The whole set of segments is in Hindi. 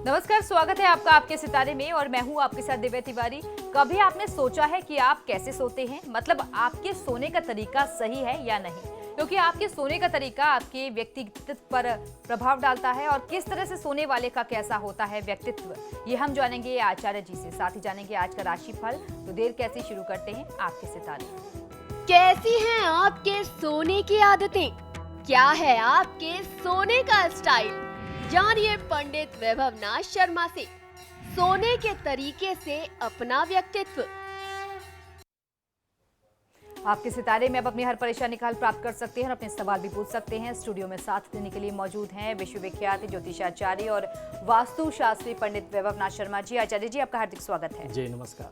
नमस्कार, स्वागत है आपका आपके सितारे में और मैं हूं आपके साथ दिव्या तिवारी। कभी आपने सोचा है कि आप कैसे सोते हैं, मतलब आपके सोने का तरीका सही है या नहीं? क्योंकि आपके सोने का तरीका आपके व्यक्तित्व पर प्रभाव डालता है और किस तरह से सोने वाले का कैसा होता है व्यक्तित्व, ये हम जानेंगे आचार्य जी से। साथ ही जानेंगे आज का राशिफल। तो देर कैसी, शुरू करते हैं आपके सितारे। कैसी हैं आपके सोने की आदतें? क्या है आपके सोने का स्टाइल? जानिए पंडित वैभव नाथ शर्मा से सोने के तरीके से अपना व्यक्तित्व। आपके सितारे में अब अपनी हर परेशानी का हल प्राप्त कर सकते हैं और अपने सवाल भी पूछ सकते हैं। स्टूडियो में साथ देने के लिए मौजूद हैं विश्वविख्यात ज्योतिषाचार्य और वास्तु शास्त्री पंडित वैभव नाथ शर्मा जी। आचार्य जी, आपका हार्दिक स्वागत है। जी नमस्कार।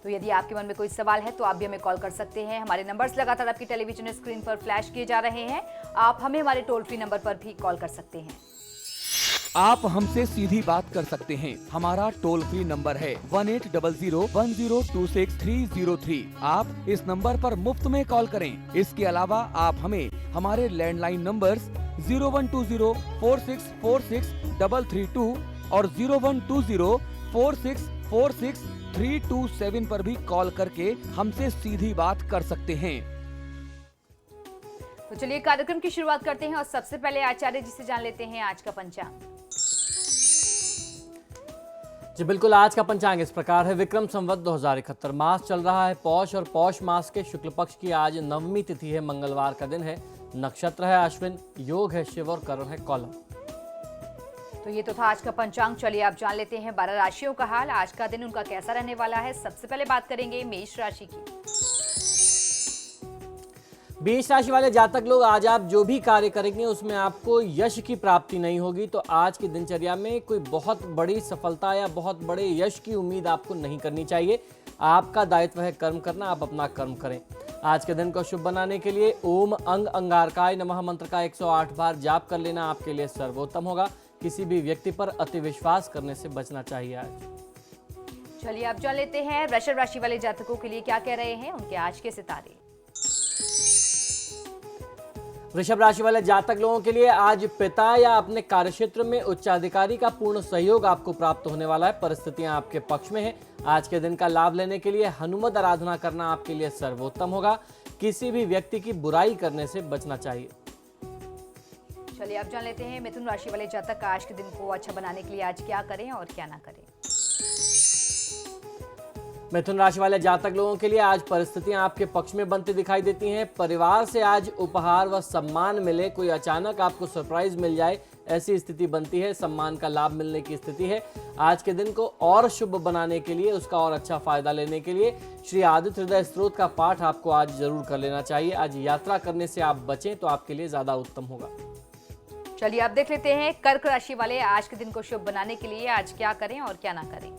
तो यदि आपके मन में कोई सवाल है तो आप भी हमें कॉल कर सकते हैं। हमारे नंबर्स लगातार आपकी टेलीविजन स्क्रीन पर फ्लैश किए जा रहे हैं। आप हमें हमारे टोल फ्री नंबर पर भी कॉल कर सकते हैं। आप हमसे सीधी बात कर सकते हैं। हमारा टोल फ्री नंबर है 18001026-303। आप इस नंबर पर मुफ्त में कॉल करें। इसके अलावा आप हमें हमारे लैंडलाइन नंबर्स 012046463332 और 012046463327 पर भी कॉल करके हमसे सीधी बात कर सकते हैं। तो चलिए कार्यक्रम की शुरुआत करते हैं और सबसे पहले आचार्य जी से जान लेते हैं आज का पंचांग। जी बिल्कुल, आज का पंचांग इस प्रकार है। विक्रम संवत 2071 मास चल रहा है पौष और पौष मास के शुक्ल पक्ष की आज नवमी तिथि है, मंगलवार का दिन है। नक्षत्र है अश्विन, योग है शिव और करण है कौलव। तो ये तो था आज का पंचांग। चलिए आप जान लेते हैं 12 राशियों का हाल। आज का दिन उनका कैसा रहने वाला है। सबसे पहले बात करेंगे मेष राशि की। मेष राशि वाले जातक लोग, आज आप जो भी कार्य करेंगे उसमें आपको यश की प्राप्ति नहीं होगी। तो आज की दिनचर्या में कोई बहुत बड़ी सफलता या बहुत बड़े यश की उम्मीद आपको नहीं करनी चाहिए। आपका दायित्व है कर्म करना, आप अपना कर्म करें। आज के दिन को शुभ बनाने के लिए ओम अंग अंगारकाय नमः मंत्र का 108 बार जाप कर लेना आपके लिए सर्वोत्तम होगा। किसी भी व्यक्ति पर अति विश्वास करने से बचना चाहिए आज। चलिए आप जान लेते हैं वृषभ राशि वाले जातकों के लिए क्या कह रहे हैं उनके आज के सितारे। वृषभ राशि वाले जातक लोगों के लिए आज पिता या अपने कार्यक्षेत्र में उच्चाधिकारी का पूर्ण सहयोग आपको प्राप्त होने वाला है। परिस्थितियां आपके पक्ष में हैं। आज के दिन का लाभ लेने के लिए हनुमत आराधना करना आपके लिए सर्वोत्तम होगा। किसी भी व्यक्ति की बुराई करने से बचना चाहिए। चलिए आप जान लेते हैं मिथुन राशि वाले जातक आज के दिन को अच्छा बनाने के लिए आज क्या करें और क्या ना करें। मिथुन राशि वाले जातक लोगों के लिए आज परिस्थितियां आपके पक्ष में बनती दिखाई देती हैं। परिवार से आज उपहार व सम्मान मिले, कोई अचानक आपको सरप्राइज मिल जाए, ऐसी स्थिति बनती है। सम्मान का लाभ मिलने की स्थिति है। आज के दिन को और शुभ बनाने के लिए, उसका और अच्छा फायदा लेने के लिए श्री आदित्य हृदय स्तोत्र का पाठ आपको आज जरूर कर लेना चाहिए। आज यात्रा करने से आप बचें तो आपके लिए ज्यादा उत्तम होगा। चलिए आप देख लेते हैं कर्क राशि वाले आज के दिन को शुभ बनाने के लिए आज क्या करें और क्या ना करें।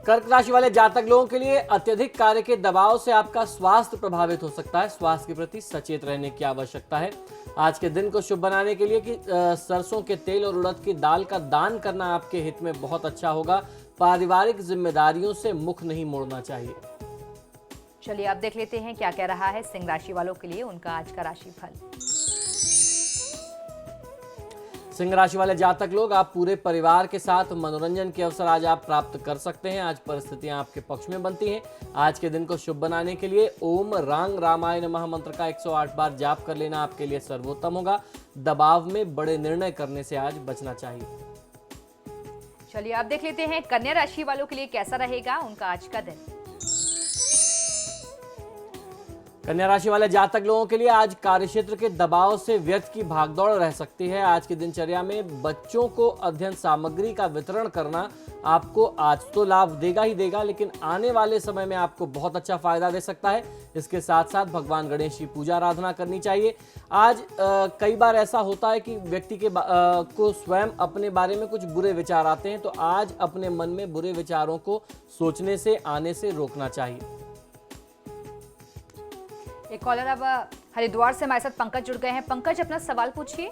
कर्क राशि वाले जातक लोगों के लिए अत्यधिक कार्य के दबाव से आपका स्वास्थ्य प्रभावित हो सकता है। स्वास्थ्य के प्रति सचेत रहने की आवश्यकता है। आज के दिन को शुभ बनाने के लिए सरसों के तेल और उड़द की दाल का दान करना आपके हित में बहुत अच्छा होगा। पारिवारिक जिम्मेदारियों से मुख नहीं मोड़ना चाहिए। चलिए आप देख लेते हैं क्या कह रहा है सिंह राशि वालों के लिए उनका आज का राशिफल। सिंह राशि वाले जातक लोग, आप पूरे परिवार के साथ मनोरंजन के अवसर आज आप प्राप्त कर सकते हैं। आज परिस्थितियां आपके पक्ष में बनती हैं। आज के दिन को शुभ बनाने के लिए ओम रांग रामाय नमः मंत्र का 108 बार जाप कर लेना आपके लिए सर्वोत्तम होगा। दबाव में बड़े निर्णय करने से आज बचना चाहिए। चलिए आप देख लेते हैं कन्या राशि वालों के लिए कैसा रहेगा उनका आज का दिन। कन्या राशि वाले जातक लोगों के लिए आज कार्यक्षेत्र के दबाव से व्यर्थ की भागदौड़ रह सकती है। आज की दिनचर्या में बच्चों को अध्ययन सामग्री का वितरण करना आपको आज तो लाभ देगा ही देगा, लेकिन आने वाले समय में आपको बहुत अच्छा फायदा दे सकता है। इसके साथ साथ भगवान गणेश की पूजा आराधना करनी चाहिए। आज कई बार ऐसा होता है कि व्यक्ति के को स्वयं अपने बारे में कुछ बुरे विचार आते हैं, तो आज अपने मन में बुरे विचारों को सोचने से, आने से रोकना चाहिए। एक कॉलर अब हरिद्वार से हमारे साथ पंकज जुड़ गए हैं। पंकज, अपना सवाल पूछिए।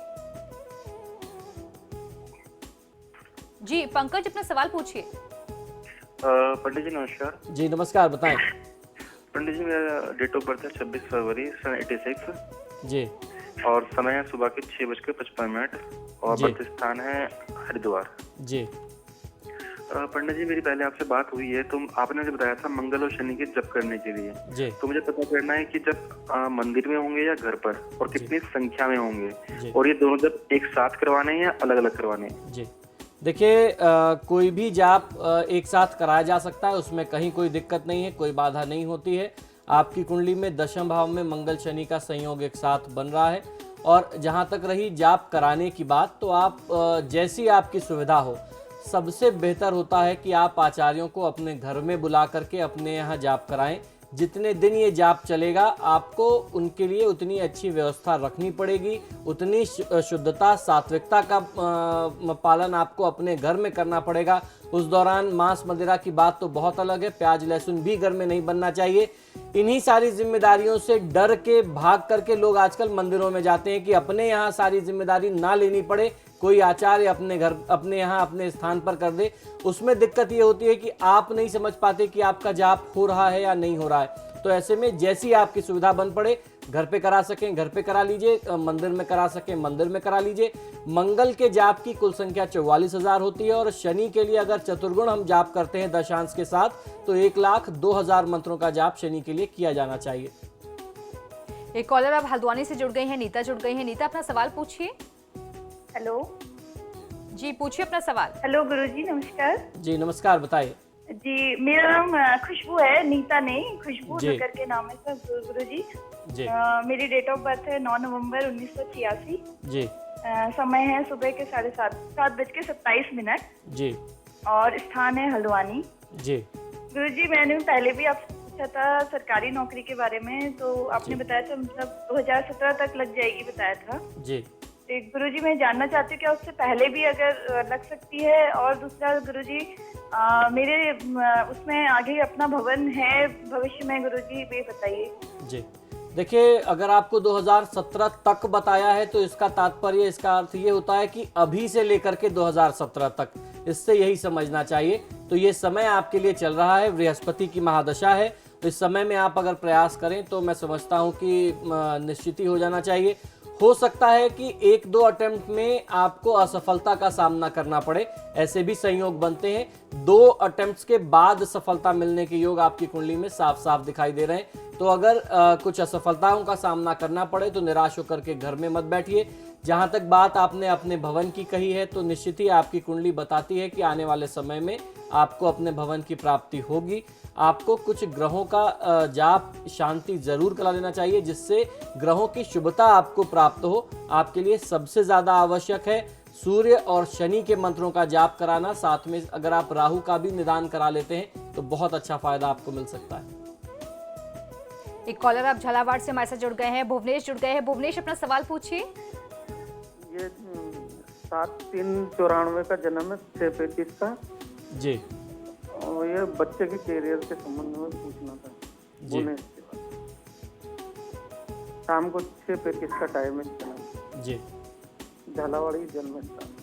जी पंकज, अपना सवाल पूछिए। पंडित जी नमस्कार। जी नमस्कार, बताएं। पंडित जी, मेरा डेट ऑफ बर्थ है 26 फरवरी सन 86। जी और समय है सुबह के 6:55 और जी। बर्थ स्थान है हरिद्वार। जी पंडित जी, मेरी पहले आपसे बात हुई है, तो आपने मुझे बताया था मंगल और शनि के जप करने के लिए। जी तो मुझे पता करना है कि जब मंदिर में होंगे या घर पर, और कितनी संख्या में होंगे, जी। और ये दोनों जब एक साथ करवाने हैं या अलग अलग करवाने हैं? जी देखिए, कोई भी जाप एक साथ कराया जा सकता है, उसमें कहीं कोई दिक्कत नहीं है, कोई बाधा नहीं होती है। आपकी कुंडली में दशम भाव में मंगल शनि का संयोग एक साथ बन रहा है। और जहां तक रही जाप कराने की बात, तो आप जैसी आपकी सुविधा हो, सबसे बेहतर होता है कि आप आचार्यों को अपने घर में बुला करके अपने यहाँ जाप कराएं। जितने दिन ये जाप चलेगा, आपको उनके लिए उतनी अच्छी व्यवस्था रखनी पड़ेगी, उतनी शुद्धता सात्विकता का पालन आपको अपने घर में करना पड़ेगा। उस दौरान मांस मदिरा की बात तो बहुत अलग है, प्याज लहसुन भी घर में नहीं बनना चाहिए। इन्हीं सारी जिम्मेदारियों से डर के भाग करके लोग आजकल मंदिरों में जाते हैं कि अपने यहाँ सारी जिम्मेदारी ना लेनी पड़े, कोई आचार्य अपने घर, अपने यहाँ, अपने स्थान पर कर दे। उसमें दिक्कत ये होती है कि आप नहीं समझ पाते कि आपका जाप हो रहा है या नहीं हो रहा है। तो ऐसे में जैसी आपकी सुविधा बन पड़े, घर पे करा सकें घर पे करा लीजिए, मंदिर में करा सकें मंदिर में करा लीजिए। मंगल के जाप की कुल संख्या 44,000 होती है, और शनि के लिए अगर चतुर्गुण हम जाप करते हैं दशांश के साथ, तो 1,02,000 मंत्रों का जाप शनि के लिए किया जाना चाहिए। एक कॉलर अब हल्द्वानी से जुड़ गई हैं, नीता जुड़ गई हैं। नीता, अपना सवाल पूछिए। हेलो। जी पूछिए अपना सवाल। हेलो गुरुजी, नमस्कार। जी नमस्कार, बताइए। जी, मेरा नाम खुशबू है, नीता नहीं, खुशबू जी। करके नाम है सर गुरुजी। जी मेरी डेट ऑफ बर्थ है 9 नवंबर 1986। जी समय है सुबह के 7:27 जी और स्थान है हल्द्वानी। जी गुरुजी, मैंने पहले भी आपसे पूछा था सरकारी नौकरी के बारे में, तो आपने जी। बताया था मतलब 2017 तक लग जाएगी बताया था। जी गुरुजी, मैं जानना चाहती हूँ क्या उससे पहले भी अगर लग सकती है? और दूसरा गुरुजी, मेरे उसमें आगे अपना भवन है भविष्य में, गुरुजी ये बताइए। जी देखिए, अगर आपको 2017 तक बताया है तो इसका तात्पर्य, इसका अर्थ ये होता है कि अभी से लेकर के 2017 तक, इससे यही समझना चाहिए। तो ये समय आपके लिए चल रहा है, बृहस्पति की महादशा है। तो इस समय में आप अगर प्रयास करें तो मैं समझता हूँ कि निश्चित ही हो जाना चाहिए। हो सकता है कि 1-2 अटेम्प्ट में आपको असफलता का सामना करना पड़े, ऐसे भी संयोग बनते हैं। 2 अटेम्प्ट्स के बाद सफलता मिलने के योग आपकी कुंडली में साफ साफ दिखाई दे रहे हैं। तो अगर कुछ असफलताओं का सामना करना पड़े तो निराश होकर के घर में मत बैठिए। जहां तक बात आपने अपने भवन की कही है, तो निश्चित ही आपकी कुंडली बताती है कि आने वाले समय में आपको अपने भवन की प्राप्ति होगी। आपको कुछ ग्रहों का जाप शांति जरूर करा लेना चाहिए, जिससे ग्रहों की शुभता आपको प्राप्त हो। आपके लिए सबसे ज्यादा आवश्यक है सूर्य और शनि के मंत्रों का जाप कराना। साथ में अगर आप राहु का भी निदान करा लेते हैं तो बहुत अच्छा फायदा आपको मिल सकता है। एक कॉलर अब झालावाड़ से हमारे साथ जुड़ गए हैं, भुवनेश जुड़ गए हैं। भुवनेश, अपना सवाल पूछिए। ये 7/3/94 का जन्म है, 6:35 का। जी और ये बच्चे के कैरियर के संबंध में पूछना था। जी। बोले इसके बाद। शाम को 6:35 का टाइम है जन्म, जी झालावाड़ी जन्म स्थान।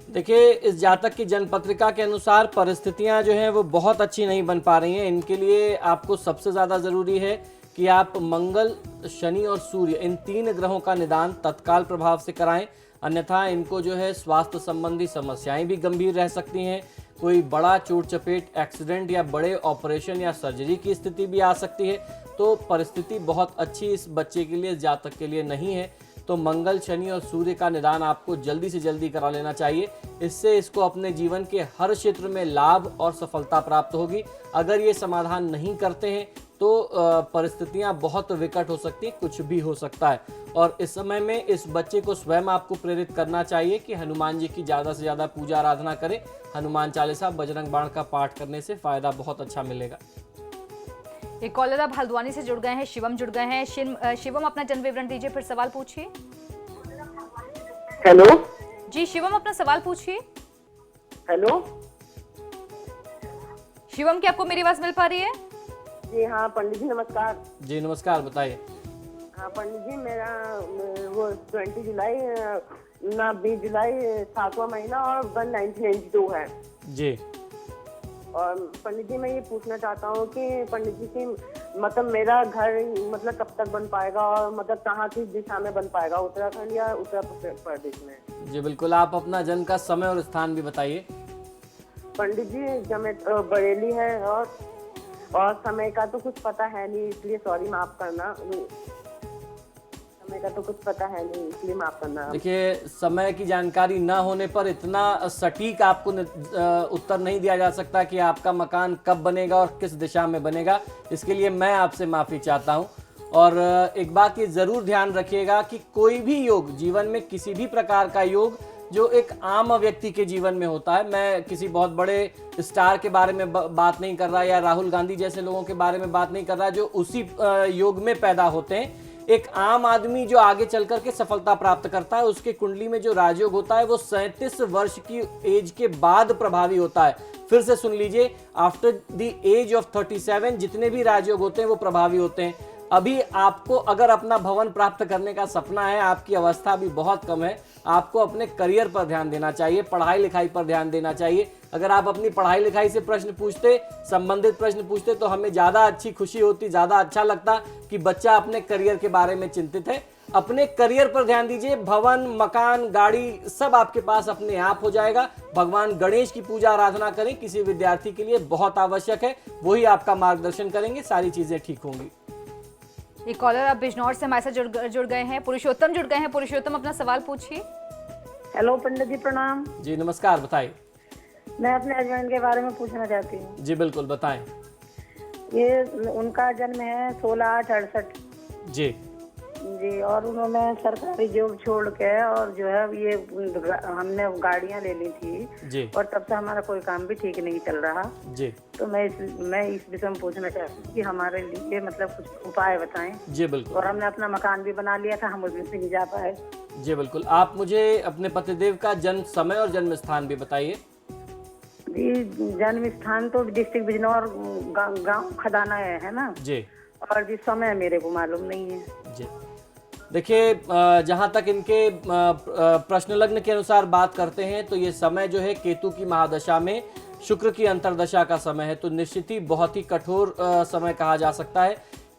देखिए, इस जातक की जन्म पत्रिका के अनुसार परिस्थितियां जो हैं वो बहुत अच्छी नहीं बन पा रही हैं। इनके लिए आपको सबसे ज़्यादा ज़रूरी है कि आप मंगल, शनि और सूर्य, इन 3 ग्रहों का निदान तत्काल प्रभाव से कराएं। अन्यथा इनको जो है स्वास्थ्य संबंधी समस्याएं भी गंभीर रह सकती हैं। कोई बड़ा चोट चपेट, एक्सीडेंट या बड़े ऑपरेशन या सर्जरी की स्थिति भी आ सकती है। तो परिस्थिति बहुत अच्छी इस बच्चे के लिए, जातक के लिए नहीं है। तो मंगल, शनि और सूर्य का निदान आपको जल्दी से जल्दी करा लेना चाहिए। इससे इसको अपने जीवन के हर क्षेत्र में लाभ और सफलता प्राप्त होगी। अगर ये समाधान नहीं करते हैं तो परिस्थितियां बहुत विकट हो सकती हैं, कुछ भी हो सकता है। और इस समय में इस बच्चे को स्वयं आपको प्रेरित करना चाहिए कि हनुमान जी की ज़्यादा से ज़्यादा पूजा आराधना करें। हनुमान चालीसा, बजरंग बाण का पाठ करने से फायदा बहुत अच्छा मिलेगा। एक कॉलर अब हल्द्वानी से जुड़ गए हैं, शिवम जुड़ गए हैं। शिवम, अपना जन्म विवरण दीजिए, फिर सवाल पूछिए। हेलो। जी शिवम, अपना सवाल पूछिए। हेलो। शिवम, क्या आपको मेरी आवाज मिल पा रही है? जी हाँ पंडित जी, नमस्कार। जी नमस्कार, बताइए। हाँ पंडित जी, मेरा वो 20 जुलाई ना 20 जुलाई 7वां महीना और 1992 है। जी और पंडित जी मैं ये पूछना चाहता हूँ कि पंडित जी की मतलब मेरा घर मतलब कब तक बन पाएगा और मतलब कहाँ की दिशा में बन पाएगा, उत्तराखंड या उत्तर प्रदेश में? जी बिल्कुल, आप अपना जन्म का समय और स्थान भी बताइए। पंडित जी जब बरेली है और समय का तो कुछ पता है नहीं, इसलिए सॉरी, माफ करना। समय का तो कुछ पता है नहीं, इसलिए माफ करना। देखिए, समय की जानकारी ना होने पर इतना सटीक आपको उत्तर नहीं दिया जा सकता कि आपका मकान कब बनेगा और किस दिशा में बनेगा। इसके लिए मैं आपसे माफ़ी चाहता हूं। और एक बात ये ज़रूर ध्यान रखिएगा कि कोई भी योग, जीवन में किसी भी प्रकार का योग जो एक आम व्यक्ति के जीवन में होता है, मैं किसी बहुत बड़े स्टार के बारे में बात नहीं कर रहा या राहुल गांधी जैसे लोगों के बारे में बात नहीं कर रहा जो उसी योग में पैदा होते हैं। एक आम आदमी जो आगे चल करके सफलता प्राप्त करता है, उसके कुंडली में जो राजयोग होता है वो 37 वर्ष की एज के बाद प्रभावी होता है। फिर से सुन लीजिए, आफ्टर द एज ऑफ 37 जितने भी राजयोग होते हैं वो प्रभावी होते हैं। अभी आपको अगर अपना भवन प्राप्त करने का सपना है, आपकी अवस्था भी बहुत कम है, आपको अपने करियर पर ध्यान देना चाहिए, पढ़ाई लिखाई पर ध्यान देना चाहिए। अगर आप अपनी पढ़ाई लिखाई से प्रश्न पूछते, संबंधित प्रश्न पूछते, तो हमें ज़्यादा अच्छी खुशी होती, ज़्यादा अच्छा लगता कि बच्चा अपने करियर के बारे में चिंतित है। अपने करियर पर ध्यान दीजिए। भवन, मकान, गाड़ी सब आपके पास अपने आप हो जाएगा। भगवान गणेश की पूजा आराधना करें, किसी विद्यार्थी के लिए बहुत आवश्यक है, वही आपका मार्गदर्शन करेंगे, सारी चीज़ें ठीक होंगी। एक कॉलर अब बिजनौर से हमारे साथ जुड़ गए हैं, पुरुषोत्तम जुड़ गए हैं। पुरुषोत्तम, अपना सवाल पूछिए। हेलो पंडित जी, प्रणाम। जी नमस्कार, बताइए। मैं अपने हस्बैंड के बारे में पूछना चाहती हूँ। जी बिल्कुल, बताएं। ये उनका जन्म है 16/8/68। जी जी, और उन्होंने सरकारी जॉब छोड़ के और जो है ये हमने गाड़ियाँ ले ली थी जी, और तब से हमारा कोई काम भी ठीक नहीं चल रहा जी। तो मैं इस विषय में पूछना चाहती हूँ कि हमारे लिए मतलब कुछ उपाय बताएं। जी बिल्कुल। और हमने अपना मकान भी बना लिया था, हम उसमें से नहीं जा पाए। जी बिल्कुल, आप मुझे अपने पतिदेव का जन्म समय और जन्म स्थान भी बताइए। जी, जन्म स्थान तो डिस्ट्रिक्ट बिजनौर, गांव खदाना है ना जी। और जिस समय मेरे को मालूम नहीं है। जी देखिए, जहाँ तक इनके प्रश्न लग्न के अनुसार बात करते हैं तो ये समय जो है केतु की महादशा में शुक्र की अंतर्दशा का समय है, तो निश्चित ही बहुत ही कठोर समय कहा जा सकता है।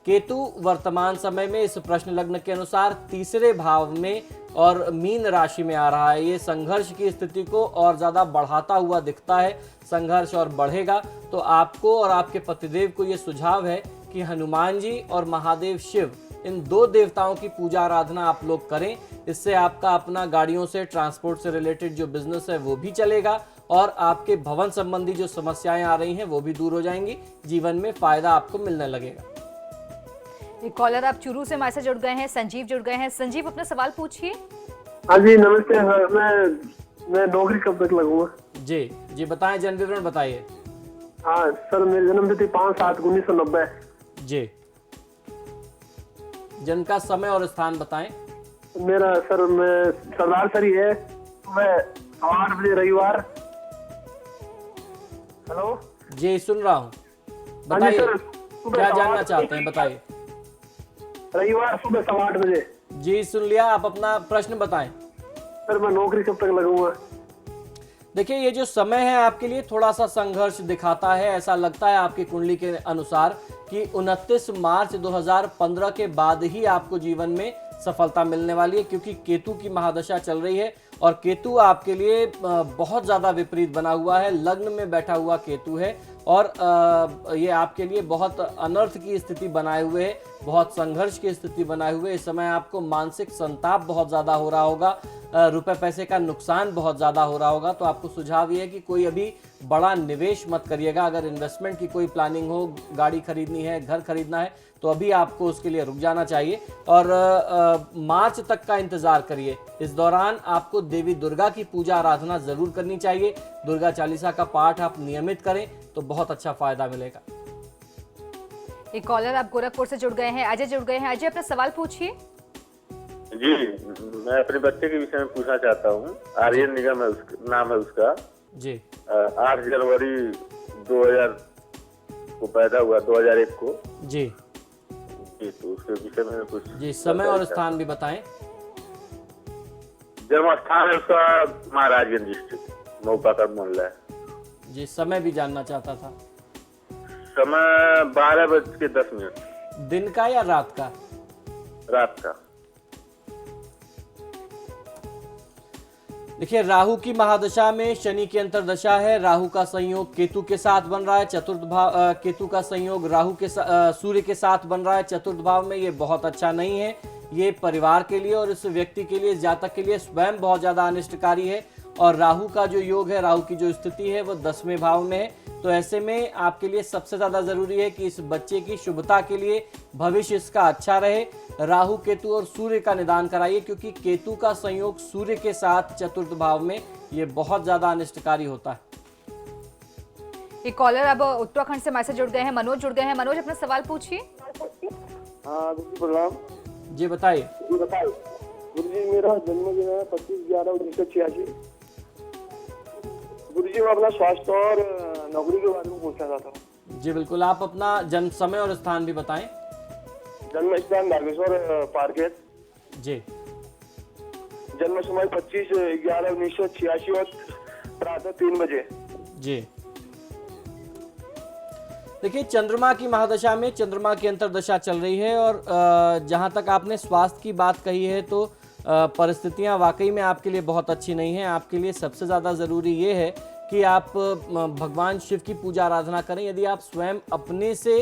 केतु वर्तमान समय में इस प्रश्न लग्न के अनुसार तीसरे भाव में और मीन राशि में आ रहा है। ये संघर्ष की स्थिति को और ज़्यादा बढ़ाता हुआ दिखता है। संघर्ष और बढ़ेगा, तो आपको और आपके पतिदेव को ये सुझाव है कि हनुमान जी और महादेव शिव, इन दो देवताओं की पूजा आराधना आप लोग करें। इससे आपका अपना गाड़ियों से, ट्रांसपोर्ट से रिलेटेड जो बिजनेस है वो भी चलेगा और आपके भवन संबंधी जो समस्याएं आ रही हैं वो भी दूर हो जाएंगी। जीवन में फायदा आपको मिलने लगेगा। एक कॉलर आप चूरू से हमारे साथ जुड़ गए हैं, संजीव जुड़ गए हैं। संजीव, अपना सवाल पूछिए। हाँ जी नमस्ते सर, मैं नौकरी कब तक लगूंगा? जी बताएं, जन्म विवरण बताइए। हाँ सर, मेरी जन्म तिथि 5/7/1990। जी, जन्म का समय और स्थान बताएं। मेरा सर, मैं सरदार सरी है, मैं 8 बजे रविवार। हेलो जी, सुन रहा हूँ, बताइए क्या जानना चाहते हैं, बताइए। रविवार सुबह 8 बजे। जी सुन लिया, आप अपना प्रश्न बताएं। सर मैं नौकरी कब तक लगूंगा? देखिए, ये जो समय है आपके लिए थोड़ा सा संघर्ष दिखाता है। ऐसा लगता है आपकी कुंडली के अनुसार कि 29 मार्च 2015 के बाद ही आपको जीवन में सफलता मिलने वाली है, क्योंकि केतु की महादशा चल रही है और केतु आपके लिए बहुत ज़्यादा विपरीत बना हुआ है। लग्न में बैठा हुआ केतु है और ये आपके लिए बहुत अनर्थ की स्थिति बनाए हुए है, बहुत संघर्ष की स्थिति बनाए हुए। इस समय आपको मानसिक संताप बहुत ज़्यादा हो रहा होगा, रुपए पैसे का नुकसान बहुत ज़्यादा हो रहा होगा। तो आपको सुझाव ये है कि कोई अभी बड़ा निवेश मत करिएगा। अगर इन्वेस्टमेंट की कोई प्लानिंग हो, गाड़ी खरीदनी है, घर खरीदना है, तो अभी आपको उसके लिए रुक जाना चाहिए और मार्च तक का इंतजार करिए। इस दौरान आपको देवी दुर्गा की पूजा आराधना जरूर करनी चाहिए। दुर्गा चालीसा का पाठ आप नियमित करें तो बहुत अच्छा फायदा मिलेगा। एक कॉलर आप गोरखपुर से जुड़ गए हैं, अजय जुड़ गए हैं। अजय, अपना सवाल पूछिए। जी, मैं अपने बच्चे के विषय में पूछना चाहता हूँ। आर्यन निगम है नाम है उसका। जी 8 जनवरी 2000 को पैदा हुआ, 2001 को। जी तो उसके विषय में कुछ जी समय और स्थान भी बताएं। जन्म स्थान है उसका महाराजगंज डिस्ट्रिक्ट, मऊका का मोहल्ला है। जी, समय भी जानना चाहता था। समय 12:10। दिन का या रात का? रात का। देखिए, राहु की महादशा में शनि की अंतरदशा है। राहु का संयोग केतु के साथ बन रहा है चतुर्थ भाव। केतु का संयोग राहु के सूर्य के साथ बन रहा है चतुर्थ भाव में। ये बहुत अच्छा नहीं है। ये परिवार के लिए और इस व्यक्ति के लिए, जातक के लिए स्वयं बहुत ज्यादा अनिष्टकारी है। और राहु का जो योग है, राहु की जो स्थिति है वो 10वें भाव में है। तो ऐसे में आपके लिए सबसे ज्यादा जरूरी है कि इस बच्चे की शुभता के लिए भविष्य इसका अच्छा रहे। राहु, केतु और सूर्य का निदान कराइए, क्योंकि केतु का संयोग सूर्य के साथ चतुर्थ भाव में ये बहुत ज्यादा अनिष्टकारी होता है। एक कॉलर अब उत्तराखंड से मैसेज जुड़ गए हैं, मनोज जुड़ गए हैं। मनोज, अपना सवाल पूछिए। हाँ प्रणाम जी, बताइए। गुरुजी, मेरा जन्मदिन है 25/11/1986। गुरुजी, मैं अपना स्वास्थ्य और नौकरी के बारे में पूछना चाहता हूँ। जी बिल्कुल, आप अपना जन्म समय और स्थान भी बताएं। जन्म स्थान नागेश्वर पार्केट। जी। जन्म समय 25/11/1986 और प्रातः 3 बजे। जी। देखिए, चंद्रमा की महादशा में चंद्रमा की अंतरदशा चल रही है और जहां तक आपने स्वास्थ्य की बात कही है तो परिस्थितियां वाकई में आपके लिए बहुत अच्छी नहीं है। आपके लिए सबसे ज़्यादा ज़रूरी ये है कि आप भगवान शिव की पूजा आराधना करें। यदि आप स्वयं अपने से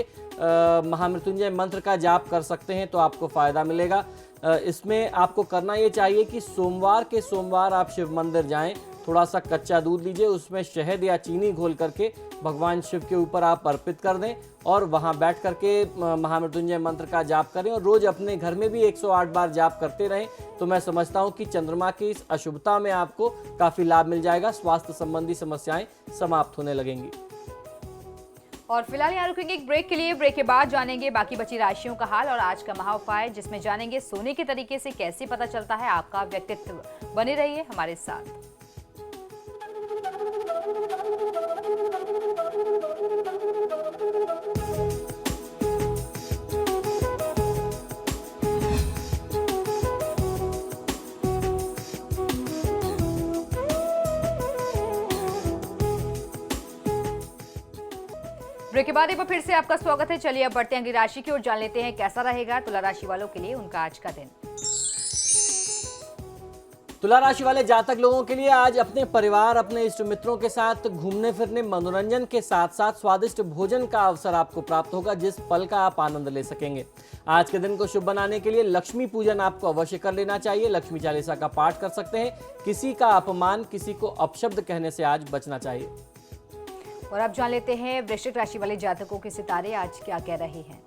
महामृत्युंजय मंत्र का जाप कर सकते हैं तो आपको फ़ायदा मिलेगा। इसमें आपको करना ये चाहिए कि सोमवार के सोमवार आप शिव मंदिर जाएं, थोड़ा सा कच्चा दूध लीजिए, उसमें शहद या चीनी घोल करके भगवान शिव के ऊपर आप अर्पित कर दें और वहां बैठ करके महामृत्युंजय मंत्र का जाप करें और रोज अपने घर में भी 108 बार जाप करते रहें। तो मैं समझता हूं कि चंद्रमा की इस अशुभता में आपको काफी लाभ मिल जाएगा। स्वास्थ्य संबंधी समस्याएं समाप्त होने लगेंगी। और फिलहाल यहाँ रुकेंगे एक ब्रेक के लिए। ब्रेक के बाद जानेंगे बाकी बची राशियों का हाल और आज का महा उपाय, जिसमें जानेंगे सोने के तरीके से कैसे पता चलता है आपका व्यक्तित्व। बने रहिए हमारे साथ। ब्रेक के बाद एक बार फिर से आपका स्वागत है। चलिए अब बढ़ते हैं अगली राशि की ओर, जान लेते हैं कैसा रहेगा तुला राशि वालों के लिए उनका आज का दिन। तुला राशि वाले जातक लोगों के लिए आज अपने परिवार, अपने इष्ट मित्रों के साथ घूमने फिरने, मनोरंजन के साथ साथ स्वादिष्ट भोजन का अवसर आपको प्राप्त होगा, जिस पल का आप आनंद ले सकेंगे। आज के दिन को शुभ बनाने के लिए लक्ष्मी पूजन आपको अवश्य कर लेना चाहिए। लक्ष्मी चालीसा का पाठ कर सकते हैं। किसी का अपमान, किसी को अपशब्द कहने से आज बचना चाहिए। और अब जान लेते हैं वृश्चिक राशि वाले जातकों के सितारे आज क्या कह रहे हैं।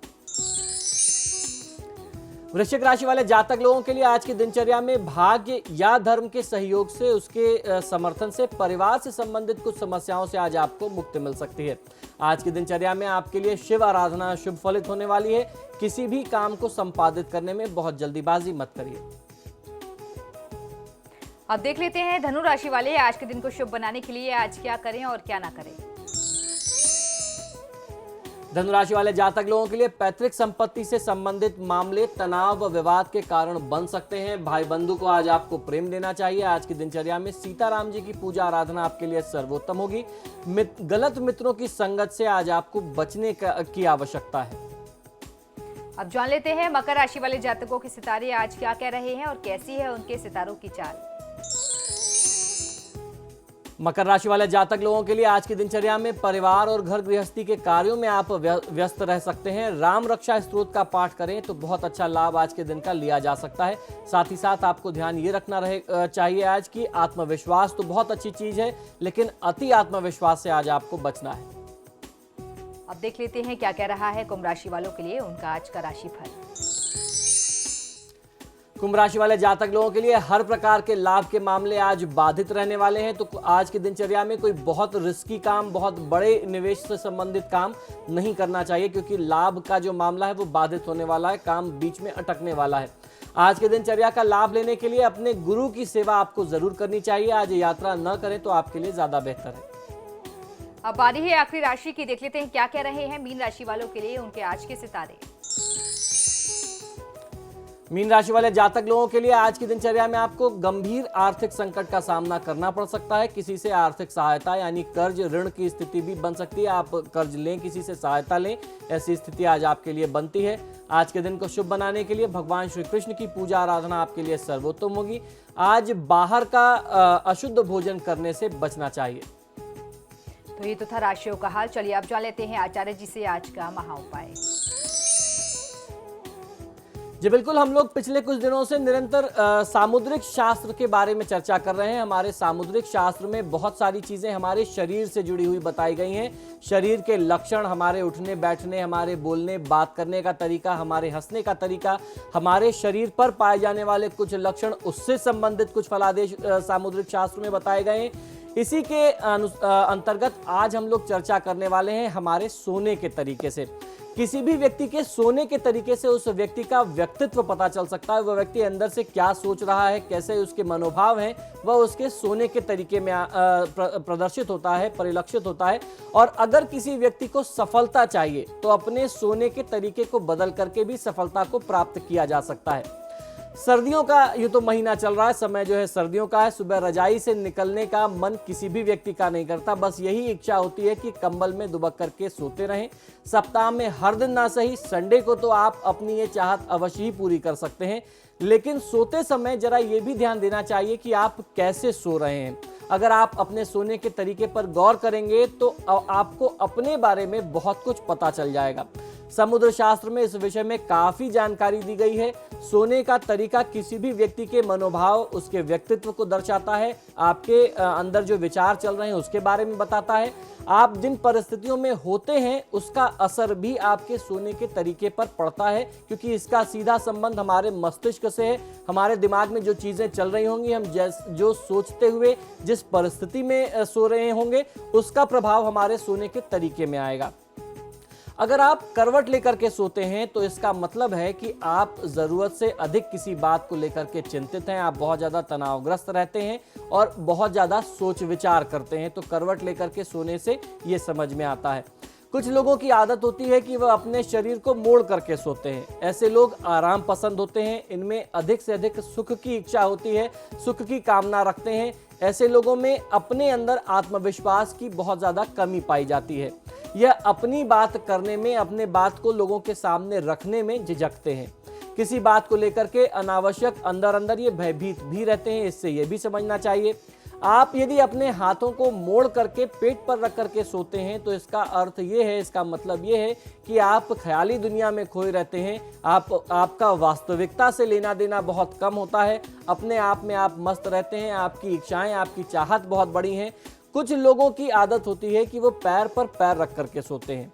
वृश्चिक राशि वाले जातक लोगों के लिए आज की दिनचर्या में भाग्य या धर्म के सहयोग से, उसके समर्थन से परिवार से संबंधित कुछ समस्याओं से आज आपको मुक्ति मिल सकती है। आज की दिनचर्या में आपके लिए शिव आराधना शुभ फलित होने वाली है। किसी भी काम को संपादित करने में बहुत जल्दीबाजी मत करिए। अब देख लेते हैं धनु राशि वाले आज के दिन को शुभ बनाने के लिए आज क्या करें और क्या ना करें। धनुराशि वाले जातक लोगों के लिए पैतृक संपत्ति से संबंधित मामले तनाव व विवाद के कारण बन सकते हैं। भाई बंधु को आज आपको प्रेम देना चाहिए। आज की दिनचर्या में सीताराम जी की पूजा आराधना आपके लिए सर्वोत्तम होगी। गलत मित्रों की संगत से आज आपको बचने की आवश्यकता है। अब जान लेते हैं मकर राशि वाले जातकों के सितारे आज क्या कह रहे हैं और कैसी है उनके सितारों की चाल। मकर राशि वाले जातक लोगों के लिए आज की दिनचर्या में परिवार और घर गृहस्थी के कार्यों में आप व्यस्त रह सकते हैं। राम रक्षा स्तोत्र का पाठ करें तो बहुत अच्छा लाभ आज के दिन का लिया जा सकता है। साथ ही साथ आपको ध्यान ये रखना चाहिए आज की आत्मविश्वास तो बहुत अच्छी चीज है, लेकिन अति आत्मविश्वास से आज आपको बचना है। अब देख लेते हैं क्या कह रहा है कुंभ राशि वालों के लिए उनका आज का राशिफल। कुंभ राशि वाले जातक लोगों के लिए हर प्रकार के लाभ के मामले आज बाधित रहने वाले हैं। तो आज की दिनचर्या में कोई बहुत रिस्की काम, बहुत बड़े निवेश से संबंधित काम नहीं करना चाहिए, क्योंकि लाभ का जो मामला है वो बाधित होने वाला है, काम बीच में अटकने वाला है। आज के दिनचर्या का लाभ लेने के लिए अपने गुरु की सेवा आपको जरूर करनी चाहिए। आज यात्रा न करें तो आपके लिए ज्यादा बेहतर है। अब बारी है आखिरी राशि की, देख लेते हैं क्या कह रहे हैं मीन राशि वालों के लिए उनके आज के सितारे। मीन राशि वाले जातक लोगों के लिए आज की दिनचर्या में आपको गंभीर आर्थिक संकट का सामना करना पड़ सकता है। किसी से आर्थिक सहायता यानी कर्ज ऋण की स्थिति भी बन सकती है। आप कर्ज लें, किसी से सहायता लें, ऐसी स्थिति आज आपके लिए बनती है। आज के दिन को शुभ बनाने के लिए भगवान श्री कृष्ण की पूजा आराधना आपके लिए सर्वोत्तम होगी। आज बाहर का अशुद्ध भोजन करने से बचना चाहिए। तो ये तो था राशियों का हाल। चलिए अब जान लेते हैं आचार्य जी से आज का महाउपाय। जी बिल्कुल, हम लोग पिछले कुछ दिनों से निरंतर सामुद्रिक शास्त्र के बारे में चर्चा कर रहे हैं। हमारे सामुद्रिक शास्त्र में बहुत सारी चीजें हमारे शरीर से जुड़ी हुई बताई गई हैं। शरीर के लक्षण, हमारे उठने बैठने, हमारे बोलने बात करने का तरीका, हमारे हंसने का तरीका, हमारे शरीर पर पाए जाने वाले कुछ लक्षण, उससे संबंधित कुछ फलादेश सामुद्रिक शास्त्र में बताए गए हैं। इसी के अंतर्गत आज हम लोग चर्चा करने वाले हैं हमारे सोने के तरीके से। किसी भी व्यक्ति के सोने के तरीके से उस व्यक्ति का व्यक्तित्व पता चल सकता है। वह व्यक्ति अंदर से क्या सोच रहा है, कैसे उसके मनोभाव हैं, वह उसके सोने के तरीके में प्रदर्शित होता है, परिलक्षित होता है। और अगर किसी व्यक्ति को सफलता चाहिए तो अपने सोने के तरीके को बदल करके भी सफलता को प्राप्त किया जा सकता है। सर्दियों का ये तो महीना चल रहा है, समय जो है सर्दियों का है। सुबह रजाई से निकलने का मन किसी भी व्यक्ति का नहीं करता, बस यही इच्छा होती है कि कंबल में दुबक करके सोते रहें। सप्ताह में हर दिन ना सही, संडे को तो आप अपनी ये चाहत अवश्य ही पूरी कर सकते हैं, लेकिन सोते समय जरा ये भी ध्यान देना चाहिए कि आप कैसे सो रहे हैं। अगर आप अपने सोने के तरीके पर गौर करेंगे तो आपको अपने बारे में बहुत कुछ पता चल जाएगा। समुद्र शास्त्र में इस विषय में काफी जानकारी दी गई है। सोने का तरीका किसी भी व्यक्ति के मनोभाव, उसके व्यक्तित्व को दर्शाता है। आपके अंदर जो विचार चल रहे हैं उसके बारे में बताता है। आप जिन परिस्थितियों में होते हैं उसका असर भी आपके सोने के तरीके पर पड़ता है, क्योंकि इसका सीधा संबंध हमारे मस्तिष्क से है। हमारे दिमाग में जो चीजें चल रही होंगी, हम जो सोचते हुए जिस परिस्थिति में सो रहे होंगे, उसका प्रभाव हमारे सोने के तरीके में आएगा। अगर आप करवट लेकर के सोते हैं तो इसका मतलब है कि आप ज़रूरत से अधिक किसी बात को लेकर के चिंतित हैं, आप बहुत ज़्यादा तनावग्रस्त रहते हैं और बहुत ज़्यादा सोच विचार करते हैं। तो करवट लेकर के सोने से ये समझ में आता है। कुछ लोगों की आदत होती है कि वह अपने शरीर को मोड़ करके सोते हैं। ऐसे लोग आराम पसंद होते हैं, इनमें अधिक से अधिक सुख की इच्छा होती है, सुख की कामना रखते हैं। ऐसे लोगों में अपने अंदर आत्मविश्वास की बहुत ज़्यादा कमी पाई जाती है। यह अपनी बात करने में, अपने बात को लोगों के सामने रखने में झिझकते हैं। किसी बात को लेकर के अनावश्यक अंदर अंदर ये भयभीत भी रहते हैं। इससे ये भी समझना चाहिए, आप यदि अपने हाथों को मोड़ करके पेट पर रख करके सोते हैं तो इसका अर्थ ये है, इसका मतलब ये है कि आप ख्याली दुनिया में खोए रहते हैं। आपका वास्तविकता से लेना देना बहुत कम होता है। अपने आप में आप मस्त रहते हैं। आपकी इच्छाएं, आपकी चाहत बहुत बड़ी हैं। कुछ लोगों की आदत होती है कि वो पैर पर पैर रख करके सोते हैं।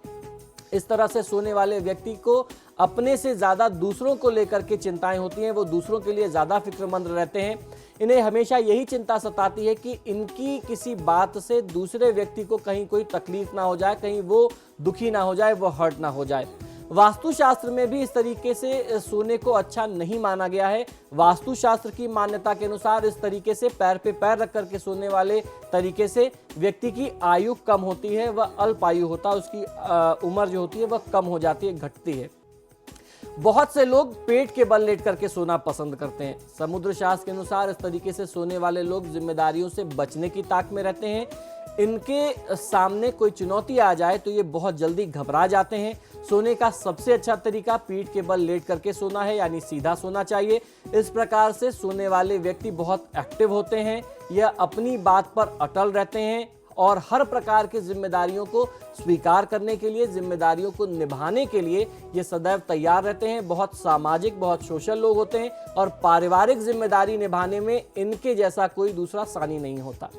इस तरह से सोने वाले व्यक्ति को अपने से ज़्यादा दूसरों को लेकर के चिंताएं होती हैं। वो दूसरों के लिए ज़्यादा फिक्रमंद रहते हैं। इन्हें हमेशा यही चिंता सताती है कि इनकी किसी बात से दूसरे व्यक्ति को कहीं कोई तकलीफ ना हो जाए, कहीं वो दुखी ना हो जाए, वो हर्ट ना हो जाए। वास्तुशास्त्र में भी इस तरीके से सोने को अच्छा नहीं माना गया है। वास्तुशास्त्र की मान्यता के अनुसार इस तरीके से पैर पे पैर रख करके सोने वाले तरीके से व्यक्ति की आयु कम होती है, वह अल्प आयु होता है, उसकी उम्र जो होती है वह कम हो जाती है, घटती है। बहुत से लोग पेट के बल लेट करके सोना पसंद करते हैं। समुद्र शास्त्र के अनुसार इस तरीके से सोने वाले लोग जिम्मेदारियों से बचने की ताक में रहते हैं। इनके सामने कोई चुनौती आ जाए तो ये बहुत जल्दी घबरा जाते हैं। सोने का सबसे अच्छा तरीका पीठ के बल लेट करके सोना है, यानी सीधा सोना चाहिए। इस प्रकार से सोने वाले व्यक्ति बहुत एक्टिव होते हैं। यह अपनी बात पर अटल रहते हैं और हर प्रकार की जिम्मेदारियों को स्वीकार करने के लिए, जिम्मेदारियों को निभाने के लिए ये सदैव तैयार रहते हैं। बहुत सामाजिक, बहुत सोशल लोग होते हैं और पारिवारिक जिम्मेदारी निभाने में इनके जैसा कोई दूसरा सानी नहीं होता।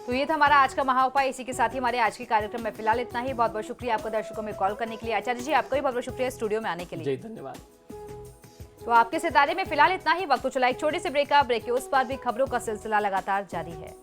तो ये था हमारा आज का महाउपाय। इसी के साथ ही हमारे आज के कार्यक्रम में फिलहाल इतना ही। बहुत बहुत शुक्रिया आपका दर्शकों में कॉल करने के लिए। आचार्य जी, आपका भी बहुत बहुत शुक्रिया स्टूडियो में आने के लिए। जी धन्यवाद। तो आपके सितारे में फिलहाल इतना ही। वक्त तो चला एक छोटे से ब्रेक का। ब्रेक के उस पार भी खबरों का सिलसिला लगातार जारी है।